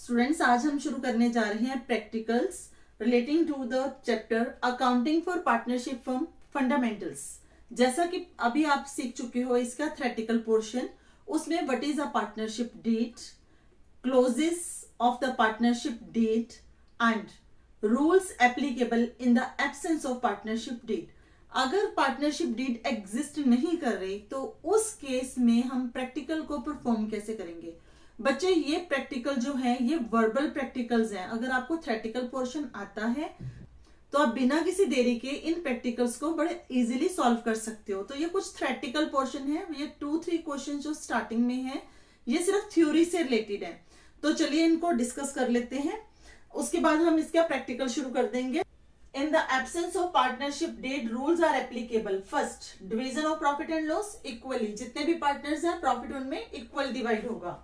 Students, आज हम शुरू करने जा रहे हैं practicals relating to the chapter accounting for partnership firm fundamentals. जैसा कि अभी आप सीख चुके हो इसका थ्योरेटिकल पोर्शन, उसमें what is a partnership deed, clauses of the partnership deed and rules applicable in the absence of partnership deed. अगर पार्टनरशिप डीड एग्जिस्ट नहीं कर रही तो उस केस में हम प्रैक्टिकल को परफॉर्म कैसे करेंगे। बच्चे, ये प्रैक्टिकल जो है ये वर्बल प्रैक्टिकल्स हैं। अगर आपको थ्योरेटिकल पोर्शन आता है तो आप बिना किसी देरी के इन प्रैक्टिकल्स को बड़े इजीली सॉल्व कर सकते हो। तो ये कुछ थ्योरेटिकल पोर्शन है, ये 2-3 क्वेश्चन जो स्टार्टिंग में है ये सिर्फ थ्योरी से रिलेटेड है। तो चलिए इनको डिस्कस कर लेते हैं, उसके बाद हम इसका प्रैक्टिकल शुरू कर देंगे। In the absence of partnership deed, rules are applicable. First, division of profit and loss equally. जितने भी पार्टनर्स हैं प्रॉफिट उनमें इक्वल डिवाइड होगा।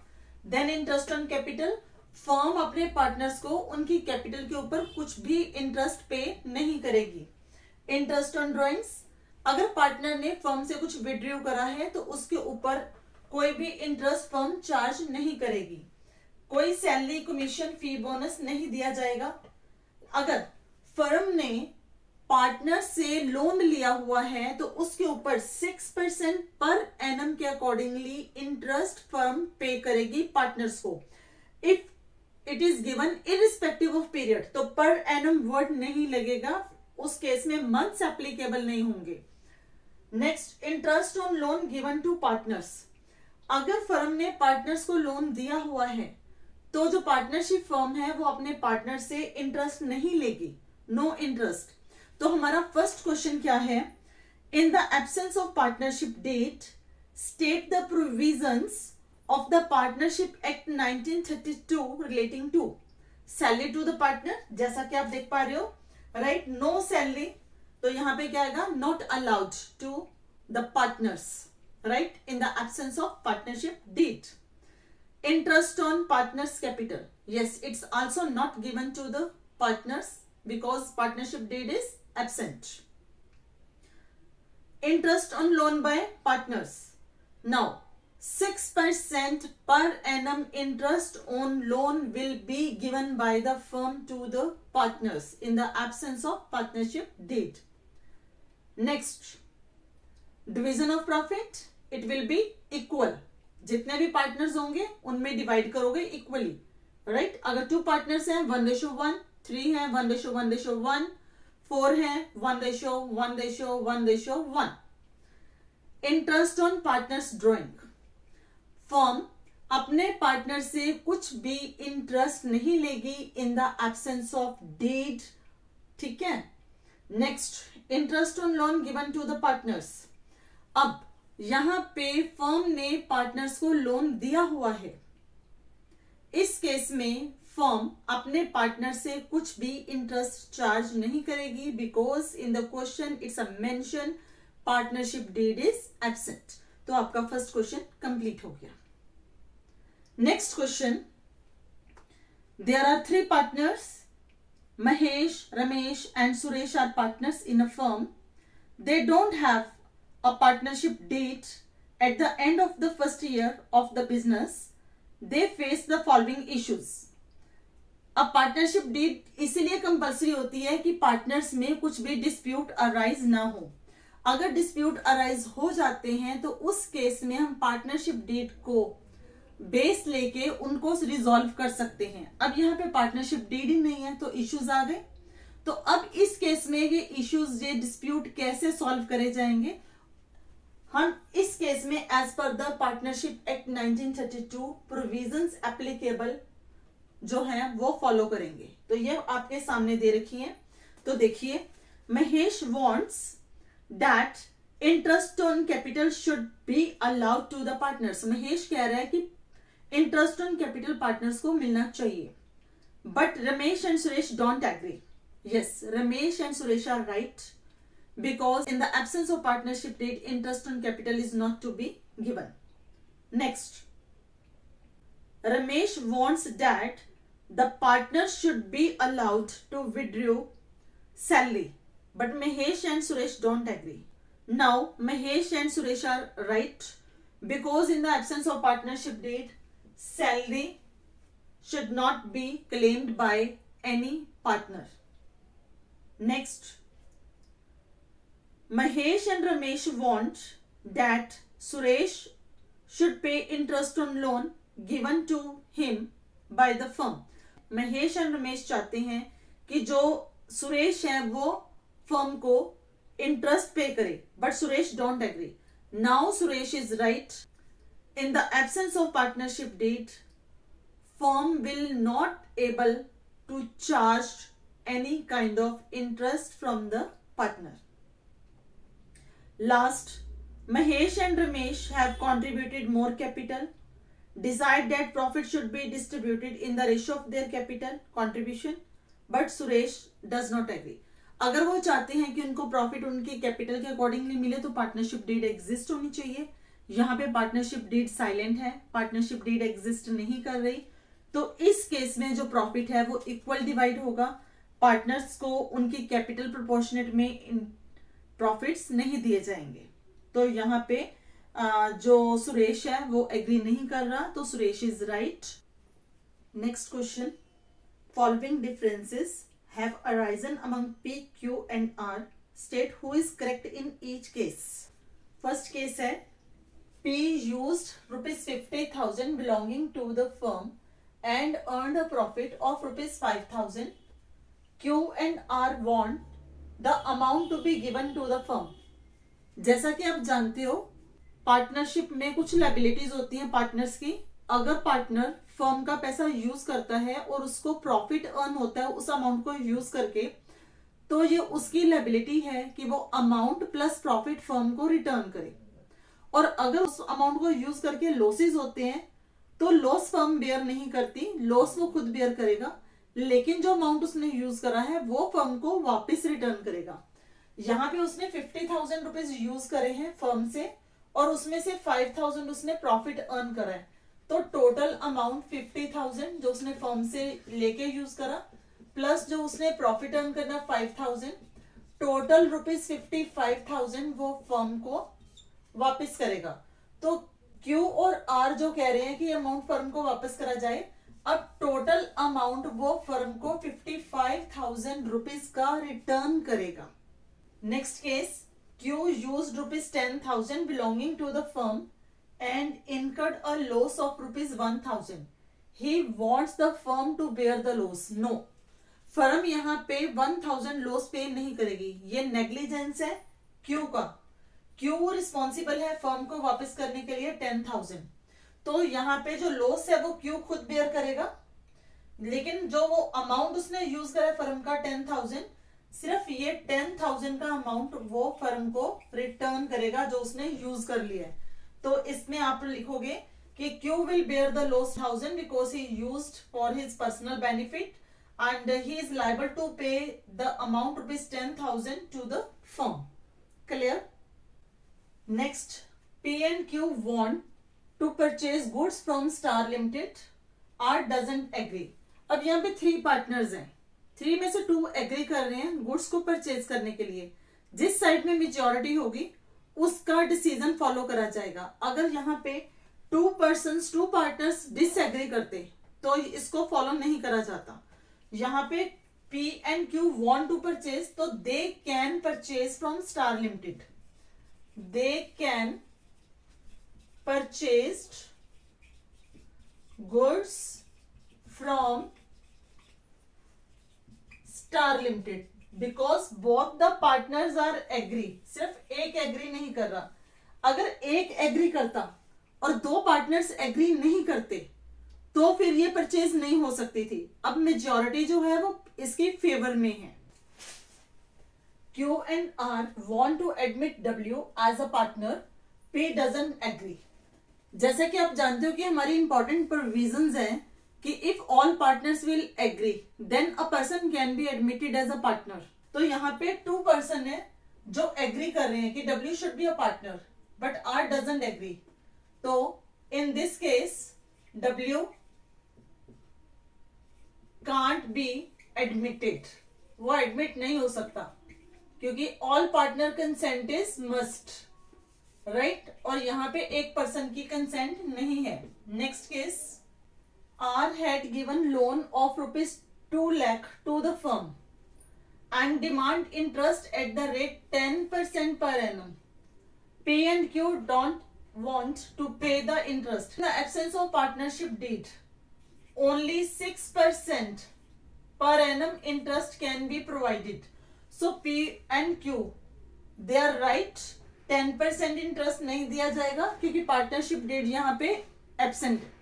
Then interest on capital, firm अपने पार्टनर्स को उनकी कैपिटल के ऊपर कुछ भी इंटरेस्ट पे नहीं करेगी। इंटरेस्ट ऑन ड्रॉइंग्स, अगर पार्टनर ने फर्म से कुछ विड्रॉ करा है तो उसके ऊपर कोई भी इंटरेस्ट फर्म चार्ज नहीं करेगी। कोई सैलरी, कमीशन, फी, बोनस नहीं दिया जाएगा। अगर फर्म ने पार्टनर से लोन लिया हुआ है तो उसके ऊपर 6% पर एनम के अकॉर्डिंगली इंटरेस्ट फर्म पे करेगी पार्टनर्स को। If it is given irrespective of period, तो पर एनम वर्ड नहीं लगेगा, उस केस में मंथ्स एप्लीकेबल नहीं होंगे। Next, interest on loan given to partners, अगर फर्म ने पार्टनर्स को लोन दिया हुआ है तो जो पार्टनरशिप फर्म है वो अपने पार्टनर से इंटरेस्ट नहीं लेगी, नो इंटरेस्ट। तो हमारा फर्स्ट क्वेश्चन क्या है, in the absence of partnership deed state the provisions of the partnership act 1932 relating to salary to the partner. जैसा कि आप देख पा रहे हो, राइट, नो सैलरी, तो यहां पे क्या आएगा, not allowed to the partners, right, in the absence of partnership deed. Interest on partners capital, yes, it's also not given to the partners because partnership deed is absent. Interest on loan by partners, now 6% per annum interest on loan will be given by the firm to the partners in the absence of partnership deed. Next, division of profit, it will be equal, जितने भी partners होंगे उनमें divide करोगे equally, right. अगर 2 partners हैं 1:1, 3 है 1:1:1, 4 है 1:1:1:1। Interest on partners drawing, firm अपने पार्टनर से कुछ भी इंटरेस्ट नहीं लेगी in the absence of deed, ठीक है। Next, interest on loan given to the partners, अब यहां पे फर्म ने पार्टनर्स को लोन दिया हुआ है, इस केस में फर्म अपने पार्टनर से कुछ भी इंटरेस्ट चार्ज नहीं करेगी because in the question it's a mention partnership deed is absent. तो आपका फर्स्ट क्वेश्चन कंप्लीट हो गया। Next question, there are 3 partners, Mahesh, Ramesh and Suresh are partners in a firm, they don't have a partnership deed at the end of the first year of the business, they face the following issues. अब partnership deed इसीलिए compulsory होती है कि partners में कुछ भी dispute arise ना हो। अगर डिस्प्यूट अराइज हो जाते हैं तो उस केस में हम पार्टनरशिप डीड को बेस लेके उनको रिजॉल्व कर सकते हैं। अब यहाँ पे पार्टनरशिप डीड ही नहीं है तो इश्यूज आ गए। तो अब इस केस में ये इश्यूज, ये डिस्प्यूट कैसे सॉल्व करे जाएंगे, हम इस केस में as per the partnership act 1932 provisions applicable जो है वो फॉलो करेंगे। तो ये आपके सामने दे रखी है, तो देखिए, Mahesh wants that interest on capital should be allowed to the partners. Mahesh कह रहा है कि इंटरेस्ट ऑन कैपिटल पार्टनर्स को मिलना चाहिए, but Ramesh and Suresh don't agree. Yes, Ramesh and Suresh are right because in the absence of partnership deed interest on capital is not to be given. Next, Ramesh wants that the partners should be allowed to withdraw salary, but Mahesh and Suresh don't agree. Now Mahesh and Suresh are right because in the absence of partnership deed salary should not be claimed by any partner. Next, Mahesh and Ramesh want that Suresh should pay interest on loan given to him by the firm. Mahesh and Ramesh चाहते हैं कि जो सुरेश है वो firm को interest pay करे, but Suresh don't agree. Now Suresh is right, in the absence of partnership deed firm will not able to charge any kind of interest from the partner. Last, Mahesh and Ramesh have contributed more capital, decide that profit should be distributed in the ratio of their capital contribution, but Suresh does not agree. अगर वो चाहते हैं कि उनको profit उनकी capital के accordingly मिले तो पार्टनरशिप डीड एग्जिस्ट होनी चाहिए. यहाँ पे पार्टनरशिप डीड साइलेंट है, पार्टनरशिप डीड एग्जिस्ट नहीं कर रही, तो इस केस में जो प्रॉफिट है वो इक्वल डिवाइड होगा. पार्टनर्स को उनकी कैपिटल प्रोपोर्शनेट में प्रॉफिट्स नहीं दिए जाएंगे. तो यहाँ पे जो सुरेश है वो एग्री नहीं कर रहा, तो Suresh is right. Next question, following differences have arisen among P, Q and R. State who is correct in each case. First case है P used ₹50,000 belonging to the firm and earned a profit of ₹5,000. Q and R want the amount to be given to the firm. जैसा कि आप जानते हो partnership में कुछ liabilities होती हैं पार्टनर्स की. अगर पार्टनर फर्म का पैसा यूज करता है और उसको प्रॉफिट अर्न होता है उस अमाउंट को यूज करके, तो ये उसकी लायबिलिटी है कि वो अमाउंट प्लस प्रॉफिट फर्म को रिटर्न करे. और अगर उस अमाउंट को यूज करके लॉसेस होते हैं तो लॉस फर्म बेयर नहीं करती, लॉस वो खुद बेयर करेगा, लेकिन जो अमाउंट उसने यूज करा है वो फर्म को वापस रिटर्न करेगा. यहाँ पे उसने 50,000 रुपीज यूज करे हैं फर्म से और उसमें से 5,000 उसने प्रॉफिट अर्न करा है, तो टोटल अमाउंट 50,000 जो उसने फर्म से लेके यूज करा प्लस जो उसने प्रॉफिट अर्न करना 5,000, टोटल ₹55,000 वो फर्म को वापस करेगा. तो Q और R जो कह रहे हैं कि अमाउंट फर्म को वापस करा जाए, अब टोटल अमाउंट वो फर्म को 55,000 रुपीज का रिटर्न करेगा. Next case, Q used ₹10,000 belonging to the firm and incurred a loss of ₹1,000. He wants the firm to bear the loss. No, firm यहाँ पे 1,000 लॉस पे नहीं करेगी, ये नेग्लिजेंस है Q का. Q रिस्पॉन्सिबल है फर्म को वापस करने के लिए 10,000, तो यहाँ पे जो लॉस है वो Q खुद बेयर करेगा, लेकिन जो वो अमाउंट उसने यूज करा है फर्म का 10,000, सिर्फ ये 10,000 का अमाउंट वो फर्म को रिटर्न करेगा जो उसने यूज कर लिया है. तो इसमें आप लिखोगे कि Q will bear the loss 1,000 because he used for his personal benefit and he is liable to pay the amount ₹10,000 to the firm. Clear? Next, P and Q want to purchase goods from Star Limited. R doesn't agree. अब यहाँ पे 3 partners हैं, 3 में से 2 agree कर रहे हैं goods को परचेज करने के लिए. जिस साइड में मेजॉरिटी होगी उसका डिसीजन फॉलो करा जाएगा. अगर यहाँ पे 2 पार्टनर्स डिसएग्री करते तो इसको फॉलो नहीं करा जाता. यहाँ पे P and Q want to purchase, तो they can purchase from Star Limited. They can purchase goods from Star Limited because both the partners are agree. सिर्फ एक एग्री नहीं कर रहा. अगर एक एग्री करता और 2 पार्टनर्स एग्री नहीं करते तो फिर ये परचेज नहीं हो सकती थी. अब मेजॉरिटी जो है वो इसके फेवर में है. Q and R want to admit W as a partner. P doesn't agree. जैसे कि आप जानते हो कि हमारी इंपॉर्टेंट प्रोविजंस हैं कि if all partners will agree then a person can be admitted as a partner. तो यहाँ पे 2 पर्सन है जो एग्री कर रहे हैं कि W should be a partner, but R doesn't agree. तो in this case W can't be admitted, वो एडमिट नहीं हो सकता क्योंकि all partner consent is must, right. और यहाँ पे एक पर्सन की कंसेंट नहीं है. Next case, R had given loan of rupees 2 lakh to the firm and demand interest at the rate 10% per annum. P and Q don't want to pay the interest. In the absence of partnership deed, only 6% per annum interest can be provided. So P and Q, they are right. 10% interest नहीं दिया जाएगा क्योंकि partnership date यहाँ पे absent है.